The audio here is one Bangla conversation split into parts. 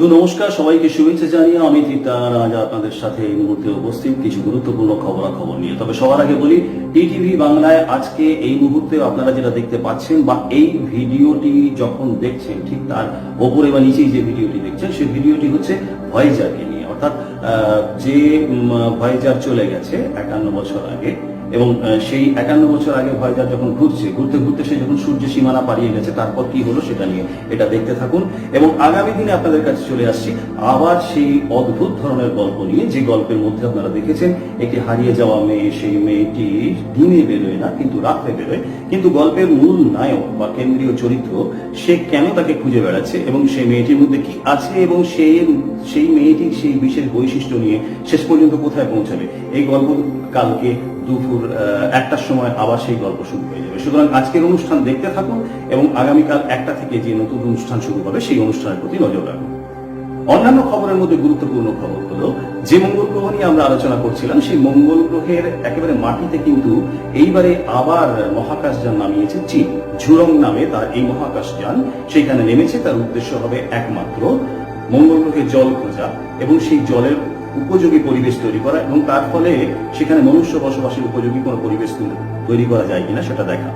বন্ধু নমস্কার, সবাইকে শুভেচ্ছা জানিয়ে আমি তৃপ্তার আজ আপনাদের সাথে এই মুহূর্তে উপস্থিত কিছু গুরুত্বপূর্ণ খবরাখবর নিয়ে। তবে সবার আগে বলি, টিটিভি বাংলায় আজকে এই মুহূর্তে আপনারা যেটা দেখতে পাচ্ছেন বা এই ভিডিওটি যখন দেখছেন ঠিক তার ওপরে বা নিচেই যে ভিডিওটি দেখছেন সেই ভিডিওটি হচ্ছে ভয়েজারকে নিয়ে, অর্থাৎ যে ভয়েজার চলে গেছে 51 বছর আগে এবং সেই 51 বছর আগে ভয়েজার যখন ঘুরতে ঘুরতে সে যখন সূর্য সীমানা পাড়িয়ে গেছে তারপর কি হলো সেটা নিয়ে এটা দেখতে থাকুন। এবং আগামী দিনে আপনাদের কাছে চলে আসছি আবার সেই অদ্ভুত ধরনের গল্প নিয়ে, যে গল্পের মধ্যে আপনারা দেখেছেন একটি হারিয়ে যাওয়া মেয়ে, সেই মেয়েটি দিনে বেরোয় না কিন্তু রাত্রে বেরোয়, কিন্তু গল্পের মূল নায়ক বা কেন্দ্রীয় চরিত্র সে কেন তাকে খুঁজে বেড়াচ্ছে এবং সেই মেয়েটির মধ্যে কি আছে এবং সেই মেয়েটির সেই বিশেষ বৈশিষ্ট্য নিয়ে শেষ পর্যন্ত কোথায় পৌঁছাবে, এই গল্প কালকে দুপুর 1টার সময় আবার সেই গল্প শুরু হয়ে যাবে। সুতরাং আজকের অনুষ্ঠান দেখতে থাকুন এবং আগামীকাল 1টা থেকে যে নতুন অনুষ্ঠান শুরু হবে সেই অনুষ্ঠানের প্রতি নজর রাখুন। অন্যান্য খবরের মধ্যে গুরুত্বপূর্ণ খবর হলো, যে মঙ্গল গ্রহ নিয়ে আমরা আলোচনা করছিলাম সেই মঙ্গল গ্রহের একেবারে মাটিতে কিন্তু এইবারে আবার মহাকাশযান নামিয়েছে চীন। ঝুরং নামে তার এই মহাকাশযান সেইখানে নেমেছে। তার উদ্দেশ্য হবে একমাত্র মঙ্গল গ্রহে জল খোঁজা এবং সেই জলের উপযোগী পরিবেশ তৈরি করা এবং তার ফলে সেখানে মনুষ্য বসবাসের উপযোগী কোন পরিবেশ তৈরি করা যায় কিনা সেটা দেখা।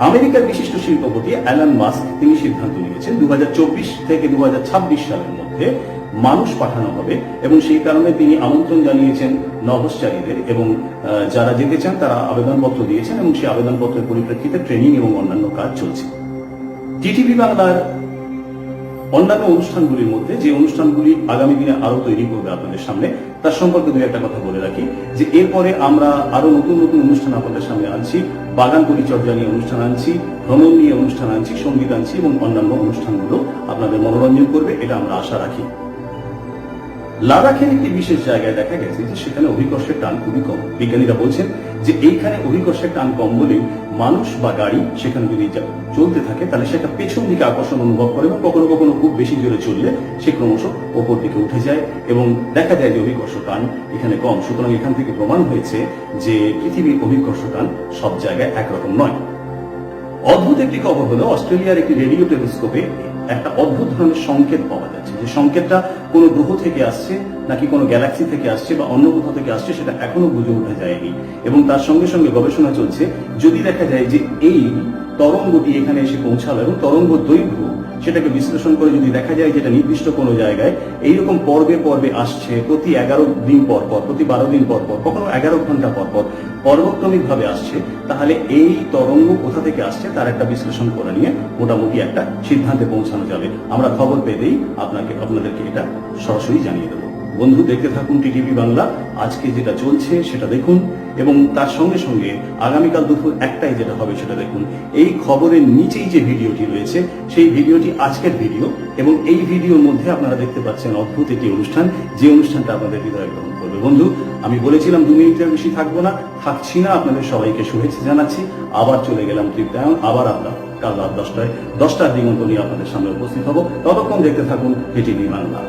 আমেরিকার বিশিষ্ট শিল্পপতি অ্যালান মাস্ক তিনি সিদ্ধান্ত নিয়েছেন 2024 থেকে 2026 সালের মধ্যে মানুষ পাঠানো হবে এবং সেই কারণে তিনি আমন্ত্রণ জানিয়েছেন নভোচারীদের এবং যারা যেতে চান তারা আবেদনপত্র দিয়েছেন এবং সেই আবেদনপত্রের পরিপ্রেক্ষিতে ট্রেনিং এবং অন্যান্য কাজ চলছে। টিটিভি বাংলার অন্যান্য অনুষ্ঠানগুলির মধ্যে যে অনুষ্ঠানগুলি আগামী দিনে আরো তৈরি করবে আপনাদের সামনে, তার সম্পর্কে দুই একটা কথা বলে রাখি যে এরপরে আমরা আরো নতুন নতুন অনুষ্ঠান আপনাদের সামনে আনছি। বাগান পরিচর্যা নিয়ে অনুষ্ঠান আনছি, ভ্রমণ নিয়ে অনুষ্ঠান আনছি, সঙ্গীত আনছি এবং অন্যান্য অনুষ্ঠানগুলো আপনাদের মনোরঞ্জন করবে, এটা আমরা আশা রাখি। লাদাখের একটি বিশেষ জায়গায় দেখা গেছে যে সেখানে অভিকর্ষের টান খুবই কম। বিজ্ঞানীরা বলছেন যে এইখানে অভিকর্ষের টান কম বলে মানুষ বা গাড়ি সেখানে যদি চলতে থাকে তাহলে সেটা পেছন দিকে আকর্ষণ অনুভব করে এবং কখনো কখনো খুব বেশি জোরে চললে সে ক্রমশ ওপর দিকে উঠে যায় এবং দেখা যায় যে অভিকর্ষ টান এখানে কম। সুতরাং এখান থেকে প্রমাণ হয়েছে যে পৃথিবীর অভিকর্ষ টান সব জায়গায় একরকম নয়। অদ্ভুত একটি খবর হলো, অস্ট্রেলিয়ার একটি রেডিও টেলিস্কোপে একটা অদ্ভুত ধরনের সংকেত পাওয়া যাচ্ছে। যে সংকেতটা কোনো গ্রহ থেকে আসছে নাকি কোনো গ্যালাক্সি থেকে আসছে বা অন্য কোথাও থেকে আসছে সেটা এখনো বুঝে ওঠা যায়নি এবং তার সঙ্গে সঙ্গে গবেষণা চলছে। যদি দেখা যায় যে এই তরঙ্গটি এখানে এসে পৌঁছালো এবং তরঙ্গ দৈর্ঘ্য সেটাকে বিশ্লেষণ করে যদি দেখা যায় যেটা নির্দিষ্ট কোনো জায়গায় এইরকম পর্বে পর্বে আসছে, প্রতি 11 দিন পর পর, প্রতি 12 দিন পর পর, কখনো 11 ঘন্টা পর পর পর্বক্রমিক ভাবে আসছে, তাহলে এই তরঙ্গ কোথা থেকে আসছে তার একটা বিশ্লেষণ করে নিয়ে মোটামুটি একটা সিদ্ধান্তে পৌঁছানো যাবে। আমরা খবর পেলেই আপনাদেরকে এটা সরাসরি জানিয়ে দেবো। বন্ধু দেখতে থাকুন টিটিভি বাংলা, আজকে যেটা চলছে সেটা দেখুন এবং তার সঙ্গে সঙ্গে আগামীকাল দুপুর 1টায় যেটা হবে সেটা দেখুন। এই খবরের নিচেই যে ভিডিওটি রয়েছে সেই ভিডিওটি আজকের ভিডিও এবং এই ভিডিওর মধ্যে আপনারা দেখতে পাচ্ছেন অদ্ভুত একটি অনুষ্ঠান, যে অনুষ্ঠানটা আপনাদের হৃদয় গ্রহণ করবে। বন্ধু আমি বলেছিলাম 2 মিনিটের বেশি থাকবো না, থাকছি না। আপনাদের সবাইকে শুভেচ্ছা জানাচ্ছি। আবার চলে গেলাম তৃপ্তায়ন, আবার আমরা কাল রাত 10টার দিগন্ত নিয়ে আপনাদের সামনে উপস্থিত হব। ততক্ষণ দেখতে থাকুন টিটিভি বাংলা।